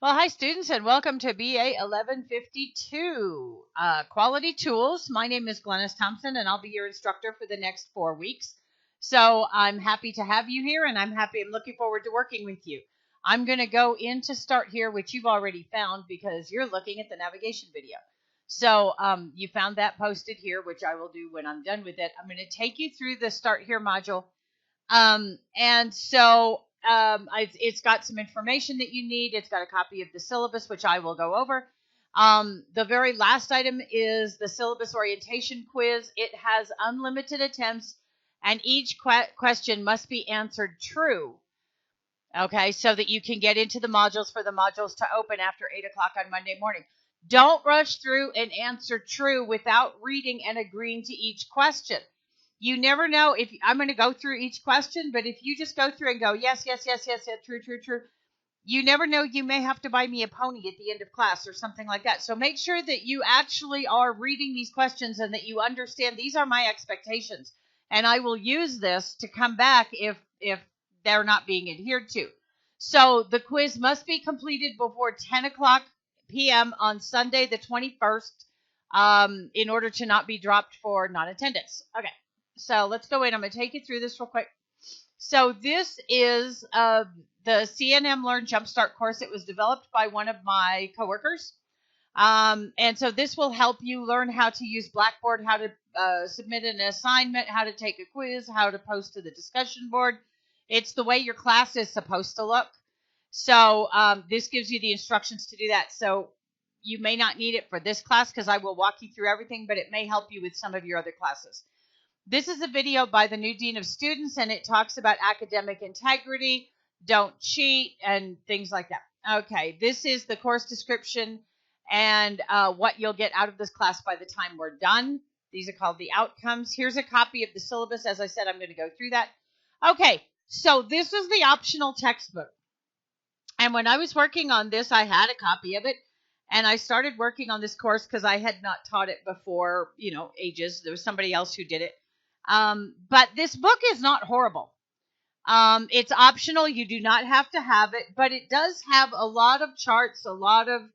Well, hi students and welcome to BA1152 Quality Tools. My name is Glennis Thompson and I'll be your instructor for the next 4 weeks. So I'm happy to have you here and I'm looking forward to working with you. I'm going to go into Start Here, which you've already found because you're looking at the navigation video. So you found that posted here, which I will do when I'm done with it. I'm going to take you through the Start Here module. It's got some information that you need. It's got a copy of the syllabus, which I will go over. The very last item is the syllabus orientation quiz. It has unlimited attempts, and each question must be answered true. Okay, so that you can get into the modules for the modules to open after 8 o'clock on Monday morning. Don't rush through and answer true without reading and agreeing to each question. You never know if I'm going to go through each question, but if you just go through and go, yes, true, you never know. You may have to buy me a pony at the end of class or something like that. So make sure that you actually are reading these questions and that you understand these are my expectations. And I will use this to come back if they're not being adhered to. So the quiz must be completed before 10 o'clock p.m. on Sunday, the 21st, in order to not be dropped for non-attendance. Okay. So let's go in. I'm going to take you through this real quick. So this is the CNM Learn Jumpstart course. It was developed by one of my coworkers. And so this will help you learn how to use Blackboard, how to submit an assignment, how to take a quiz, how to post to the discussion board. It's the way your class is supposed to look. So this gives you the instructions to do that. So you may not need it for this class because I will walk you through everything, but it may help you with some of your other classes. This is a video by the new Dean of Students, and it talks about academic integrity, don't cheat, and things like that. Okay, this is the course description and what you'll get out of this class by the time we're done. These are called the outcomes. Here's a copy of the syllabus. As I said, I'm going to go through that. Okay, so this is the optional textbook. And when I was working on this, I had a copy of it. And I started working on this course because I had not taught it before, ages. There was somebody else who did it. But this book is not horrible. It's optional. You do not have to have it, but it does have a lot of charts, a lot of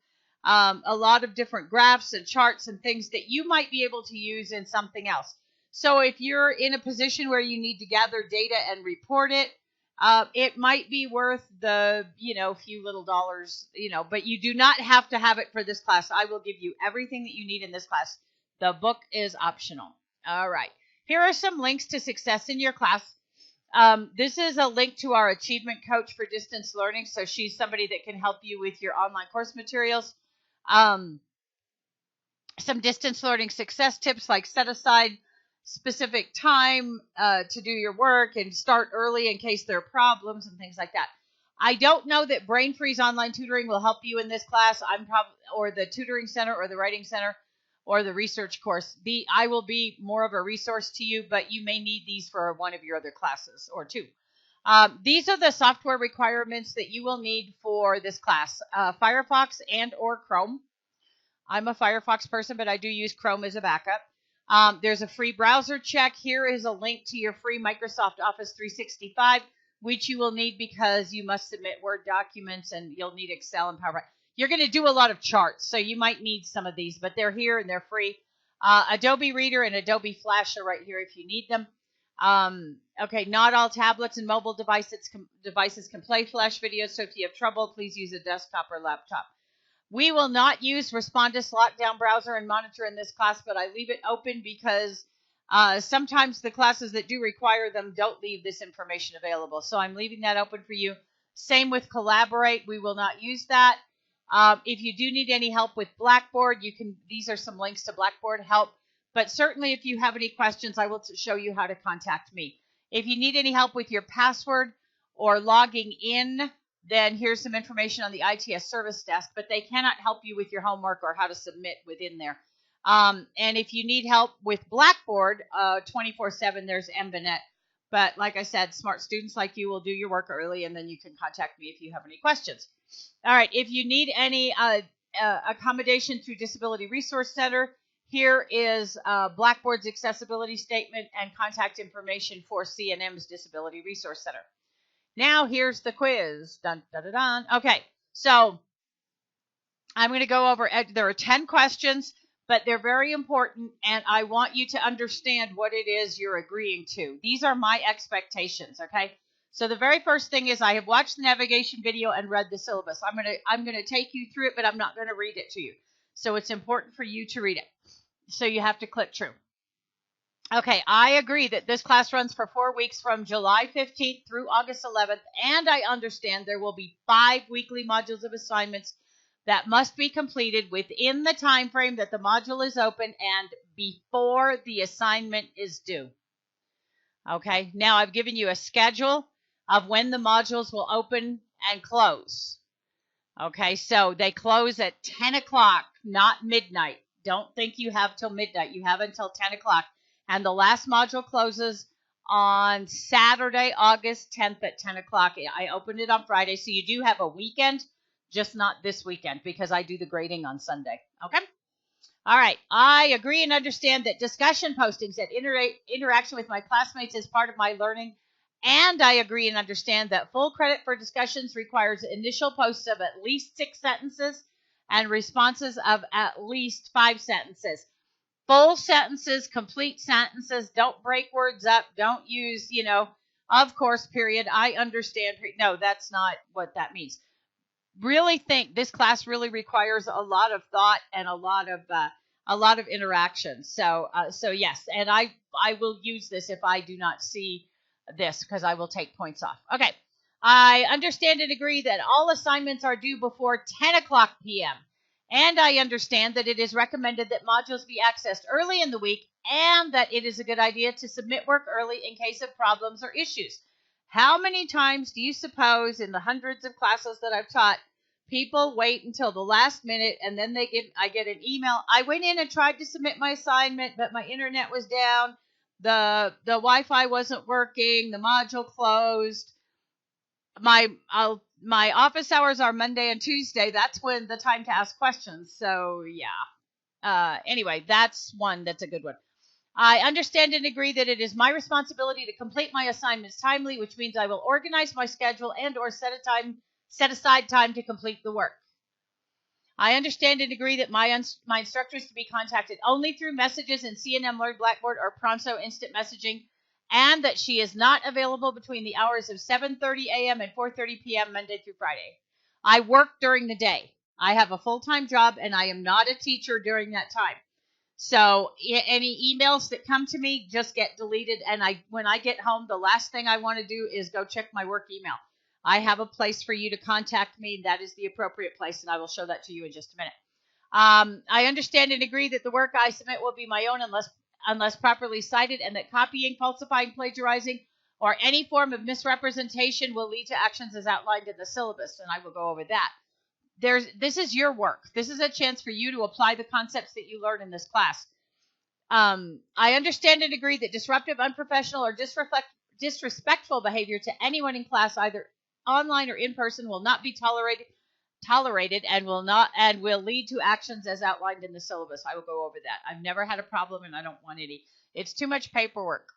different graphs and charts and things that you might be able to use in something else. So if you're in a position where you need to gather data and report it, it might be worth the, few little dollars, but you do not have to have it for this class. I will give you everything that you need in this class. The book is optional. All right. Here are some links to success in your class. This is a link to our achievement coach for distance learning. So she's somebody that can help you with your online course materials. Some distance learning success tips like set aside specific time to do your work and start early in case there are problems and things like that. I don't know that Brain Freeze Online Tutoring will help you in this class. Or the Tutoring Center or the Writing Center or the research course. I will be more of a resource to you, but you may need these for one of your other classes or two. These are the software requirements that you will need for this class. Firefox and or Chrome. I'm a Firefox person, but I do use Chrome as a backup. There's a free browser check. Here is a link to your free Microsoft Office 365, which you will need because you must submit Word documents and you'll need Excel and PowerPoint. You're going to do a lot of charts, so you might need some of these, but they're here and they're free. Adobe Reader and Adobe Flash are right here if you need them. Okay, not all tablets and mobile devices can play Flash videos, so if you have trouble, please use a desktop or laptop. We will not use Respondus Lockdown Browser and Monitor in this class, but I leave it open because sometimes the classes that do require them don't leave this information available. So I'm leaving that open for you. Same with Collaborate. We will not use that. If you do need any help with Blackboard, these are some links to Blackboard help. But certainly if you have any questions, I will show you how to contact me. If you need any help with your password or logging in, then here's some information on the ITS service desk, but they cannot help you with your homework or how to submit within there. And if you need help with Blackboard 24/7, there's MBNet. But like I said, smart students like you will do your work early, and then you can contact me if you have any questions. All right, if you need any accommodation through Disability Resource Center, here is Blackboard's accessibility statement and contact information for CNM's Disability Resource Center. Now here's the quiz. Dun, dun, dun, dun. Okay, so I'm going to go over, there are 10 questions, but they're very important, and I want you to understand what it is you're agreeing to. These are my expectations, okay? So the very first thing is I have watched the navigation video and read the syllabus. I'm going to take you through it, but I'm not going to read it to you. So it's important for you to read it. So you have to click true. Okay, I agree that this class runs for 4 weeks from July 15th through August 11th, and I understand there will be 5 weekly modules of assignments that must be completed within the time frame that the module is open and before the assignment is due. Okay, now I've given you a schedule of when the modules will open and close. Okay, so they close at 10 o'clock, not midnight. Don't think you have till midnight. You have until 10 o'clock. And the last module closes on Saturday, August 10th at 10 o'clock. I opened it on Friday, so you do have a weekend, just not this weekend because I do the grading on Sunday. Okay? All right. I agree and understand that discussion postings and interaction with my classmates is part of my learning. And I agree and understand that full credit for discussions requires initial posts of at least 6 sentences and responses of at least 5 sentences. Full sentences, complete sentences, don't break words up, don't use, of course, period, I understand. No, that's not what that means. Really think this class really requires a lot of thought and a lot of interaction. So yes, and I will use this if I do not see this because I will take points off. Okay, I understand and agree that all assignments are due before 10 o'clock p.m. And I understand that it is recommended that modules be accessed early in the week and that it is a good idea to submit work early in case of problems or issues. How many times do you suppose in the hundreds of classes that I've taught, people wait until the last minute and then I get an email. I went in and tried to submit my assignment, but my internet was down. The Wi-Fi wasn't working. The module closed. My office hours are Monday and Tuesday. That's when the time to ask questions. So yeah. Anyway, that's one that's a good one. I understand and agree that it is my responsibility to complete my assignments timely, which means I will organize my schedule and or set aside time to complete the work. I understand and agree that my instructor is to be contacted only through messages in CNN Learn Blackboard or Pronto Instant Messaging, and that she is not available between the hours of 7:30 a.m. and 4:30 p.m. Monday through Friday. I work during the day. I have a full-time job, and I am not a teacher during that time. So any emails that come to me just get deleted, and when I get home, the last thing I want to do is go check my work email. I have a place for you to contact me. That is the appropriate place, and I will show that to you in just a minute. I understand and agree that the work I submit will be my own unless properly cited, and that copying, falsifying, plagiarizing, or any form of misrepresentation will lead to actions as outlined in the syllabus, and I will go over that. This is your work. This is a chance for you to apply the concepts that you learn in this class. I understand and agree that disruptive, unprofessional, or disrespectful behavior to anyone in class, either online or in person, will not be tolerated and will lead to actions as outlined in the syllabus. I will go over that. I've never had a problem, and I don't want any. It's too much paperwork.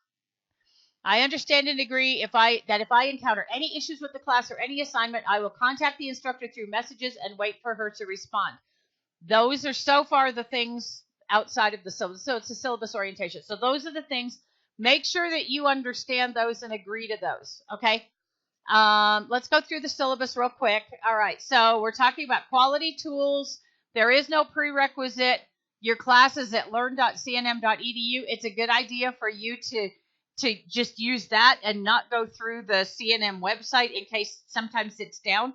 I understand and agree that if I encounter any issues with the class or any assignment, I will contact the instructor through messages and wait for her to respond. Those are so far the things outside of the syllabus. So it's a syllabus orientation. So those are the things. Make sure that you understand those and agree to those. Okay. Let's go through the syllabus real quick. All right. So we're talking about quality tools. There is no prerequisite. Your class is at learn.cnm.edu. It's a good idea for you to just use that and not go through the CNM website in case sometimes it's down,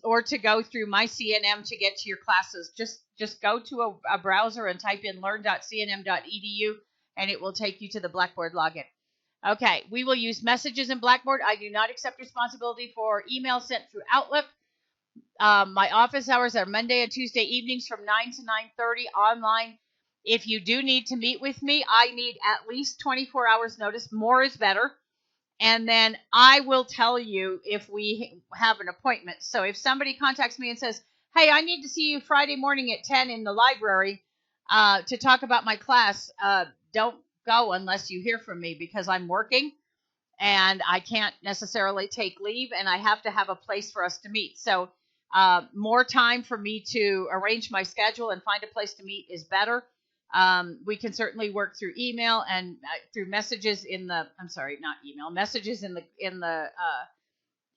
or to go through my CNM to get to your classes. Just go to a browser and type in learn.cnm.edu, and it will take you to the Blackboard login. Okay, we will use messages in Blackboard. I do not accept responsibility for email sent through Outlook. My office hours are Monday and Tuesday evenings from 9 to 9:30 online. If you do need to meet with me, I need at least 24 hours notice. More is better. And then I will tell you if we have an appointment. So if somebody contacts me and says, hey, I need to see you Friday morning at 10 in the library to talk about my class, don't go unless you hear from me, because I'm working and I can't necessarily take leave, and I have to have a place for us to meet. So More time for me to arrange my schedule and find a place to meet is better. We can certainly work through email and through messages in the, I'm sorry, not email, messages in the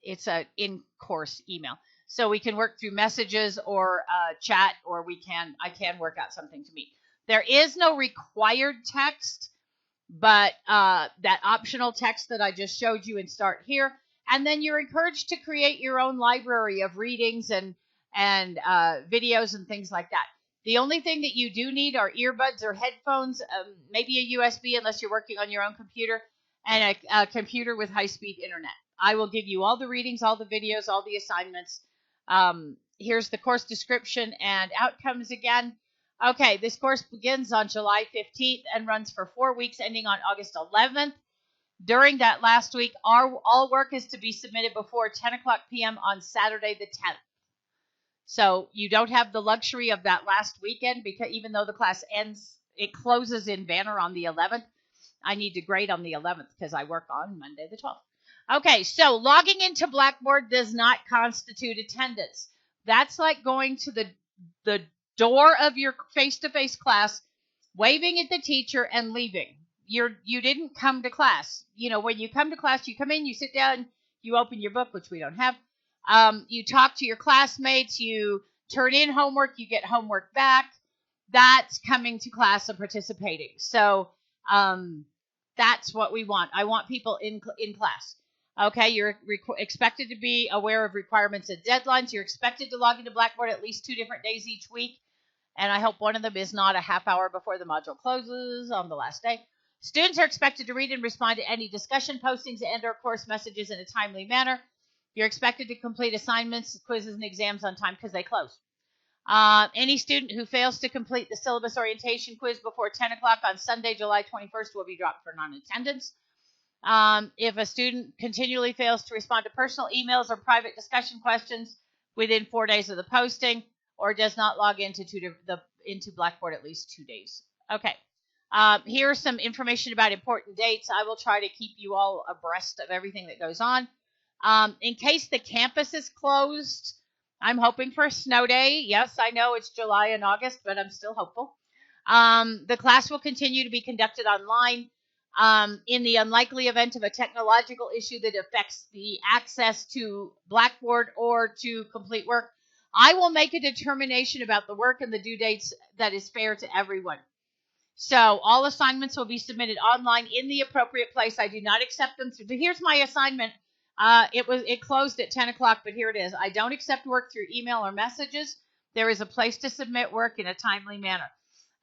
it's a in-course email. So we can work through messages or chat, or I can work out something to meet. There is no required text, but that optional text that I just showed you and start here. And then you're encouraged to create your own library of readings and videos and things like that. The only thing that you do need are earbuds or headphones, maybe a USB unless you're working on your own computer, and a computer with high-speed internet. I will give you all the readings, all the videos, all the assignments. Here's the course description and outcomes again. Okay, this course begins on July 15th and runs for 4 weeks, ending on August 11th. During that last week, all work is to be submitted before 10 o'clock p.m. on Saturday the 10th. So you don't have the luxury of that last weekend, because even though the class ends, it closes in Banner on the 11th. I need to grade on the 11th because I work on Monday the 12th. Okay, so logging into Blackboard does not constitute attendance. That's like going to the door of your face-to-face class, waving at the teacher and leaving. You didn't come to class. You know, when you come to class, you come in, you sit down, you open your book, which we don't have. You talk to your classmates, you turn in homework, you get homework back. That's coming to class and participating. So that's what we want. I want people in class. Okay, you're expected to be aware of requirements and deadlines. You're expected to log into Blackboard at least 2 different days each week. And I hope one of them is not a half hour before the module closes on the last day. Students are expected to read and respond to any discussion postings and or course messages in a timely manner. You're expected to complete assignments, quizzes, and exams on time because they close. Any student who fails to complete the syllabus orientation quiz before 10 o'clock on Sunday, July 21st, will be dropped for non-attendance. If a student continually fails to respond to personal emails or private discussion questions within 4 days of the posting, or does not log into Blackboard at least 2 days. Okay. Here's some information about important dates. I will try to keep you all abreast of everything that goes on. In case the campus is closed, I'm hoping for a snow day. Yes, I know it's July and August, but I'm still hopeful. The class will continue to be conducted online. In the unlikely event of a technological issue that affects the access to Blackboard or to complete work, I will make a determination about the work and the due dates that is fair to everyone. So all assignments will be submitted online in the appropriate place. I do not accept them through. Here's my assignment. It closed at 10 o'clock, but here it is. I don't accept work through email or messages. There is a place to submit work in a timely manner.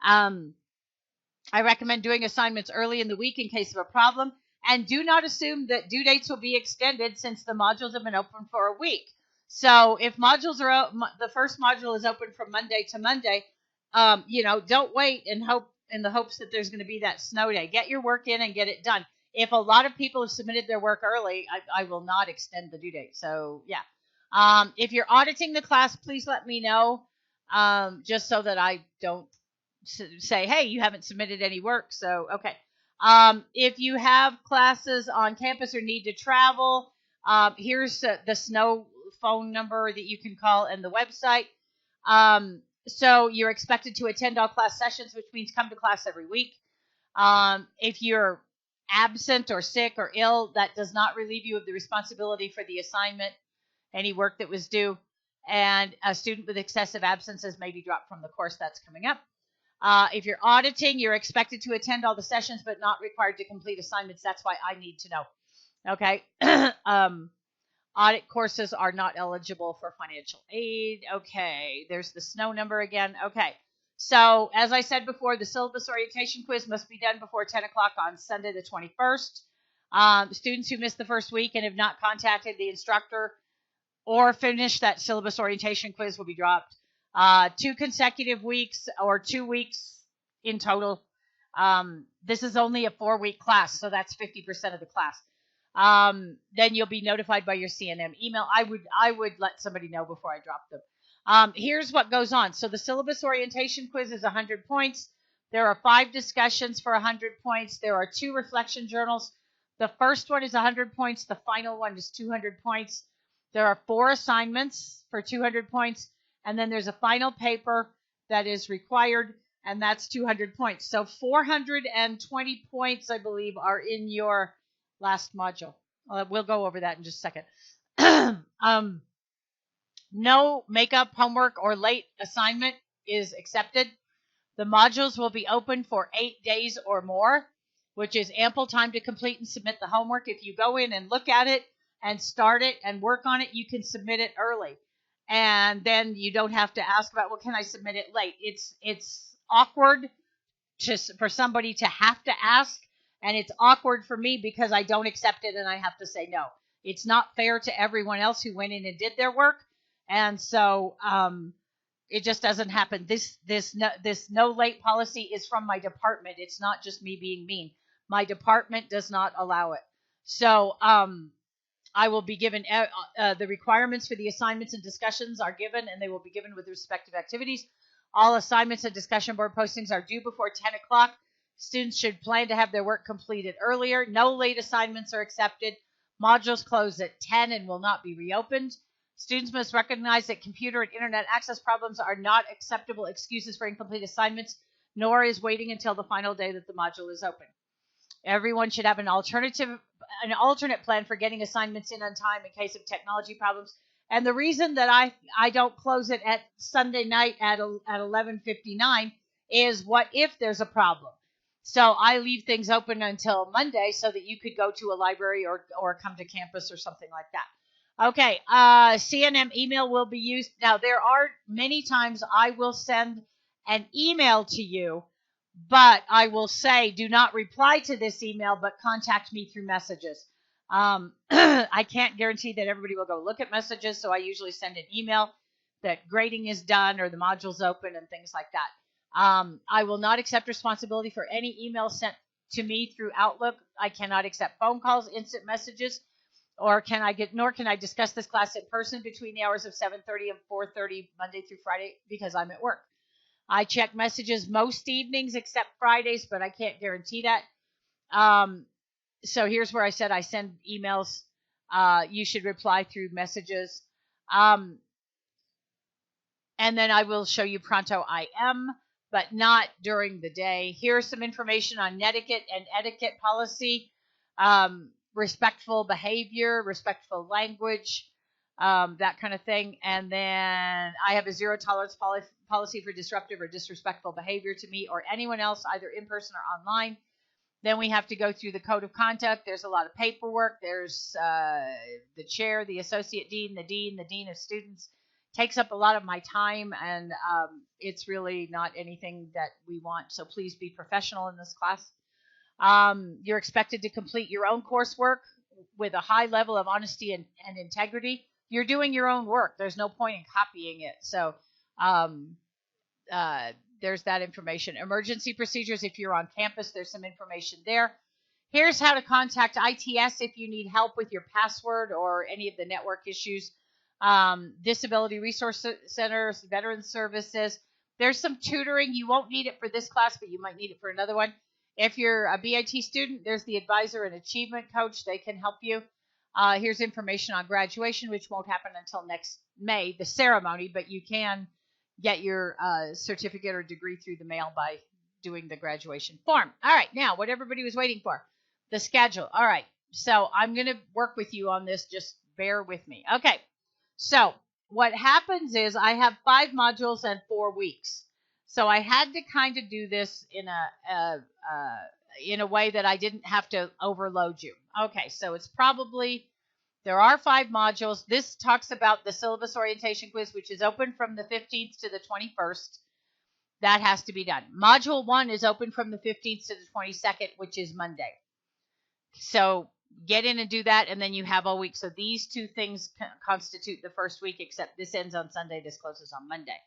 I recommend doing assignments early in the week in case of a problem, and do not assume that due dates will be extended since the modules have been open for a week. So if modules are the first module is open from Monday to Monday, don't wait and hope in the hopes that there's going to be that snow day. Get your work in and get it done. If a lot of people have submitted their work early, I will not extend the due date. So yeah. If you're auditing the class, please let me know, just so that I don't say, hey, you haven't submitted any work. So, okay. If you have classes on campus or need to travel, here's the snow phone number that you can call and the website. So you're expected to attend all class sessions, which means come to class every week. If you're absent or sick or ill, that does not relieve you of the responsibility for the assignment, any work that was due. And a student with excessive absences may be dropped from the course. That's coming up. If you're auditing, you're expected to attend all the sessions, but not required to complete assignments. That's why I need to know. Okay. Audit courses are not eligible for financial aid. Okay. There's the snow number again. Okay. So as I said before, the syllabus orientation quiz must be done before 10 o'clock on Sunday the 21st. Students who missed the first week and have not contacted the instructor or finished that syllabus orientation quiz will be dropped. 2 consecutive weeks or 2 weeks in total. This is only a 4-week class, so that's 50% of the class. Then you'll be notified by your CNM email. I would let somebody know before I drop them. Here's what goes on. So the syllabus orientation quiz is 100 points. There are 5 discussions for 100 points. There are 2 reflection journals. The first one is 100 points. The final one is 200 points. There are 4 assignments for 200 points, and then there's a final paper that is required, and that's 200 points. So 420 points, I believe, are in your last module. We'll go over that in just a second. No makeup, homework, or late assignment is accepted. The modules will be open for 8 days or more, which is ample time to complete and submit the homework. If you go in and look at it and start it and work on it, you can submit it early. And then you don't have to ask about, well, can I submit it late? It's awkward for somebody to have to ask, and it's awkward for me because I don't accept it and I have to say no. It's not fair to everyone else who went in and did their work, and so it just doesn't happen. This no late policy is from my department. It's not just me being mean. My department does not allow it. So I will be given the requirements for the assignments and discussions are given, and they will be given with respective activities. All assignments and discussion board postings are due before 10 o'clock. Students should plan to have their work completed earlier. No late assignments are accepted. Modules close at 10 and will not be reopened. Students must recognize that computer and internet access problems are not acceptable excuses for incomplete assignments, nor is waiting until the final day that the module is open. Everyone should have an alternate plan for getting assignments in on time in case of technology problems. And the reason that I don't close it at Sunday night at 11:59 is what if there's a problem. So I leave things open until Monday so that you could go to a library or come to campus or something like that. Okay, CNM email will be used. Now, there are many times I will send an email to you, but I will say, do not reply to this email, but contact me through messages. I can't guarantee that everybody will go look at messages, so I usually send an email that grading is done or the module's open and things like that. I will not accept responsibility for any email sent to me through Outlook. I cannot accept phone calls, instant messages, nor can I discuss this class in person between the hours of 7:30 and 4:30 Monday through Friday because I'm at work. I check messages most evenings except Fridays, but I can't guarantee that. So here's where I said I send emails. You should reply through messages. And then I will show you Pronto IM, but not during the day. Here's some information on netiquette and etiquette policy, respectful behavior, respectful language, that kind of thing. And then I have a zero tolerance policy for disruptive or disrespectful behavior to me or anyone else, either in person or online. Then we have to go through the code of conduct. There's a lot of paperwork. There's the chair, the associate dean, the dean of students. Takes up a lot of my time, and it's really not anything that we want. So please be professional in this class. You're expected to complete your own coursework with a high level of honesty and integrity. You're doing your own work. There's no point in copying it. So there's that information. Emergency procedures. If you're on campus, there's some information there. Here's how to contact ITS if you need help with your password or any of the network issues. Disability Resource Centers, Veterans Services. There's some tutoring. You won't need it for this class, but you might need it for another one. If you're a BIT student, there's the advisor and achievement coach. They can help you. Here's information on graduation, which won't happen until next May, the ceremony, but you can get your certificate or degree through the mail by doing the graduation form. All right, now what everybody was waiting for, the schedule. All right, so I'm going to work with you on this. Just bear with me. Okay, so what happens is I have 5 modules and 4 weeks. So I had to kind of do this in a way that I didn't have to overload you. Okay, so it's probably, there are 5 modules. This talks about the syllabus orientation quiz, which is open from the 15th to the 21st. That has to be done. Module 1 is open from the 15th to the 22nd, which is Monday. So get in and do that, and then you have all week. So these 2 things constitute the first week, except this ends on Sunday, this closes on Monday.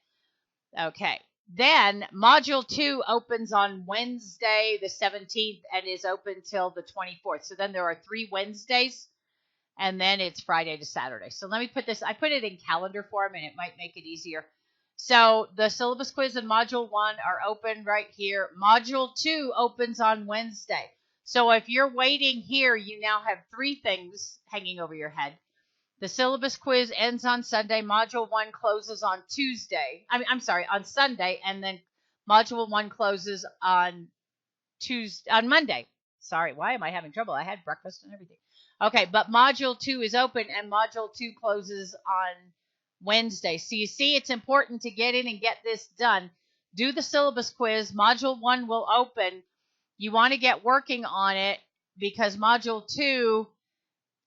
Okay. Then Module 2 opens on Wednesday, the 17th, and is open till the 24th. So then there are 3 Wednesdays, and then it's Friday to Saturday. So let me put this, I put it in calendar form, and it might make it easier. So the syllabus quiz and Module 1 are open right here. Module 2 opens on Wednesday. So if you're waiting here, you now have 3 things hanging over your head. The syllabus quiz ends on Sunday. Module 1 closes on Tuesday. I'm sorry, on Sunday, and then Module 1 closes on Monday. Sorry, why am I having trouble? I had breakfast and everything. Okay, but Module 2 is open, and Module 2 closes on Wednesday. So you see, it's important to get in and get this done. Do the syllabus quiz. Module 1 will open. You want to get working on it because Module 2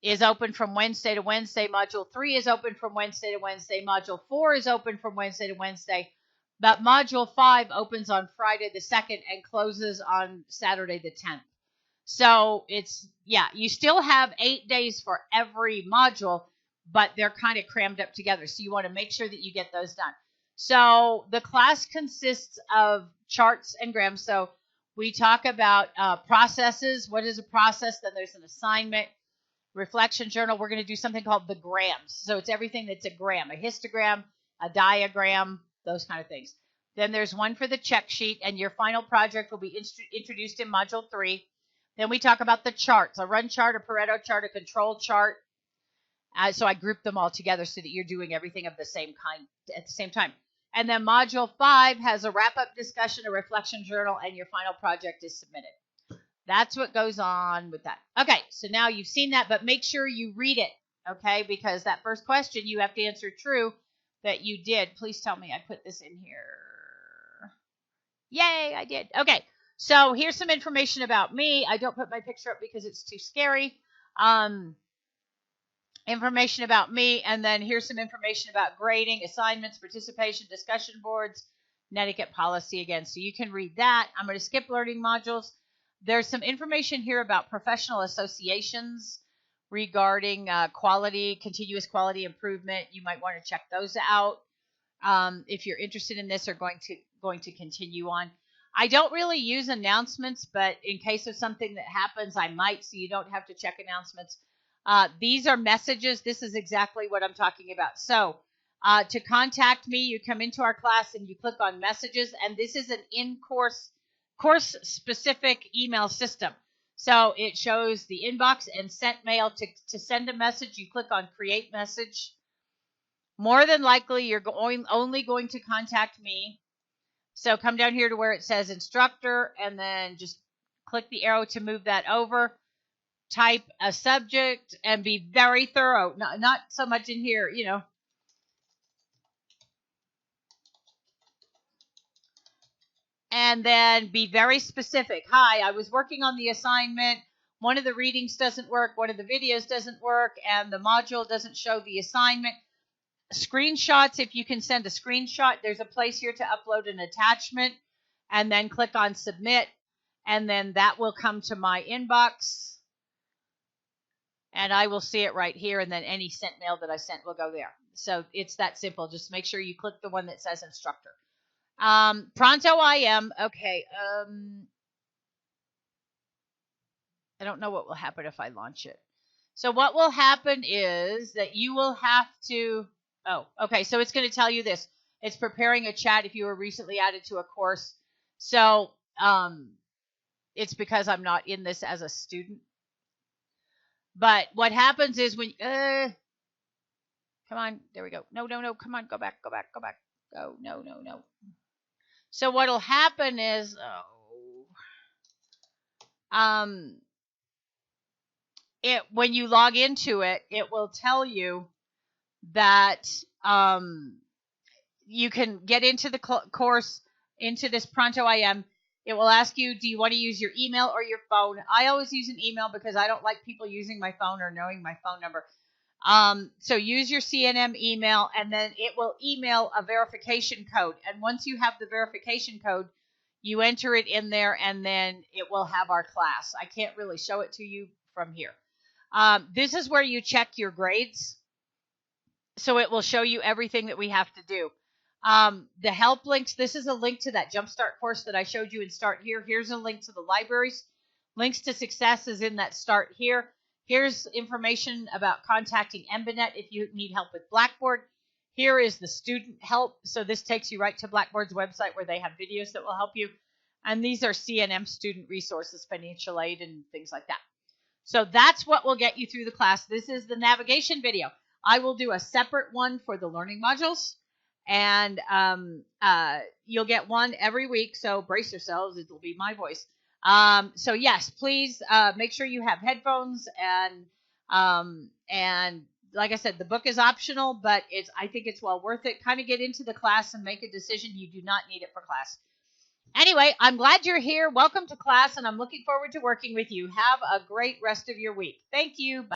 is open from Wednesday to Wednesday. Module 3 is open from Wednesday to Wednesday. Module 4 is open from Wednesday to Wednesday. But Module 5 opens on Friday the 2nd and closes on Saturday the 10th. So it's, yeah, you still have 8 days for every module, but they're kind of crammed up together. So you want to make sure that you get those done. So the class consists of charts and grams. So we talk about processes. What is a process? Then there's an assignment. Reflection journal. We're going to do something called the grams. So it's everything that's a gram, a histogram, a diagram, those kind of things. Then there's one for the check sheet, and your final project will be introduced in Module 3. Then we talk about the charts, a run chart, a Pareto chart, a control chart. So I group them all together so that you're doing everything of the same kind at the same time. And then Module 5 has a wrap-up discussion, a reflection journal, and your final project is submitted. That's what goes on with that. Okay, so now you've seen that, but make sure you read it, okay? Because that first question, you have to answer true that you did. Please tell me I put this in here. Yay, I did. Okay, so here's some information about me. I don't put my picture up because it's too scary. Information about me, and then here's some information about grading, assignments, participation, discussion boards, netiquette policy again. So you can read that. I'm going to skip learning modules. There's some information here about professional associations regarding quality, continuous quality improvement. You might want to check those out if you're interested in this or going to continue on. I don't really use announcements, but in case of something that happens, I might, so you don't have to check announcements. These are messages. This is exactly what I'm talking about. So to contact me, you come into our class and you click on messages, and this is an course-specific email system. So it shows the inbox and sent mail. To send a message, you click on create message. More than likely, you're only going to contact me. So come down here to where it says instructor, and then just click the arrow to move that over. Type a subject and be very thorough. Not so much in here, you know. And then be very specific. Hi, I was working on the assignment. One of the readings doesn't work. One of the videos doesn't work. And the module doesn't show the assignment. Screenshots, if you can send a screenshot, there's a place here to upload an attachment. And then click on submit. And then that will come to my inbox. And I will see it right here. And then any sent mail that I sent will go there. So it's that simple. Just make sure you click the one that says instructor. Pronto IM. Okay. I don't know what will happen if I launch it. So what will happen is that you will have to, oh, okay. So it's going to tell you this. It's preparing a chat if you were recently added to a course. So, it's because I'm not in this as a student. But what happens is when, come on, there we go. No, come on, go back. Go, no. So what'll happen is, when you log into it, it will tell you that you can get into the course, into this Pronto IM. It will ask you, do you want to use your email or your phone? I always use an email because I don't like people using my phone or knowing my phone number. So use your CNM email, and then it will email a verification code. And once you have the verification code, you enter it in there, and then it will have our class. I can't really show it to you from here. This is where you check your grades. So it will show you everything that we have to do. The help links, this is a link to that Jumpstart course that I showed you in Start Here. Here's a link to the libraries. Links to Success is in that Start Here. Here's information about contacting EmbaNet if you need help with Blackboard. Here is the student help. So this takes you right to Blackboard's website where they have videos that will help you. And these are CNM student resources, financial aid, and things like that. So that's what will get you through the class. This is the navigation video. I will do a separate one for the learning modules, and you'll get one every week. So brace yourselves; it will be my voice. So yes, please make sure you have headphones, and like I said, the book is optional, but I think it's well worth it. Kind of get into the class and make a decision. You do not need it for class. Anyway, I'm glad you're here. Welcome to class, and I'm looking forward to working with you. Have a great rest of your week. Thank you. Bye.